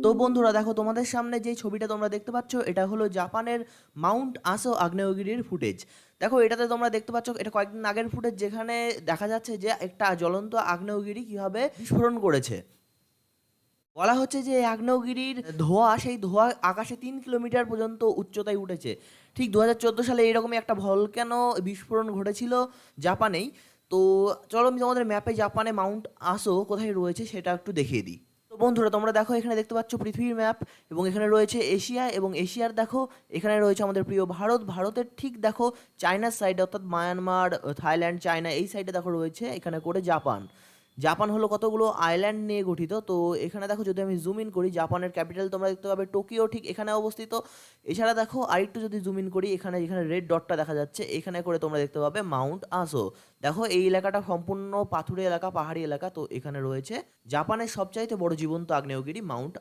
তো বন্ধুরা দেখো, তোমাদের সামনে যে ছবিটা তোমরা দেখতে পাচ্ছ এটা হলো জাপানের মাউন্ট আসো আগ্নেয়গিরির ফুটেজ। দেখো এটাতে তোমরা দেখতে পাচ্ছ এটা কয়েকদিন আগের ফুটেজ, যেখানে দেখা যাচ্ছে যে একটা জ্বলন্ত আগ্নেয়গিরি কিভাবে বিস্ফোরণ করেছে। বলা হচ্ছে যে এই আগ্নেয়গিরির ধোঁয়া, সেই ধোঁয়া আকাশে 3 কিলোমিটার পর্যন্ত উচ্চতায় উঠেছে। ঠিক 2014 সালে এইরকমই একটা ভলক্যানো বিস্ফোরণ ঘটেছিল জাপানেই। তো চলো আমি তোমাদের ম্যাপে জাপানে মাউন্ট আসো কোথায় রয়েছে সেটা একটু দেখিয়ে দিই। তো বন্ধুরা তোমরা দেখো, এখানে দেখতে পাচ্ছ পৃথিবীর ম্যাপ, এবং এখানে রয়েছে এশিয়া, এবং এশিয়ার দেখো এখানে রয়েছে আমাদের প্রিয় ভারত। ভারতের ঠিক দেখো চায়নার সাইডে, অর্থাৎ মায়ানমার, থাইল্যান্ড, চায়না, এই সাইডে দেখো রয়েছে এখানে করে জাপান। জাপান হলো কতগুলো আইল্যান্ড নিয়ে গঠিত। তো এখানে দেখো যদি আমি জুম ইন করি, জাপানের ক্যাপিটাল তোমরা দেখতে পাবে টোকিও, ঠিক এখানে অবস্থিত। এছাড়া দেখো আরেকটু যদি জুম ইন করি, এখানে যেখানে রেড ডটটা দেখা যাচ্ছে এখানে করে তোমরা দেখতে পাবে মাউন্ট আসো। দেখো এই এলাকাটা সম্পূর্ণ পাথুরে এলাকা, পাহাড়ি এলাকা। তো এখানে রয়েছে জাপানের সবচাইতে বড় জীবন্ত আগ্নেয়গিরি মাউন্ট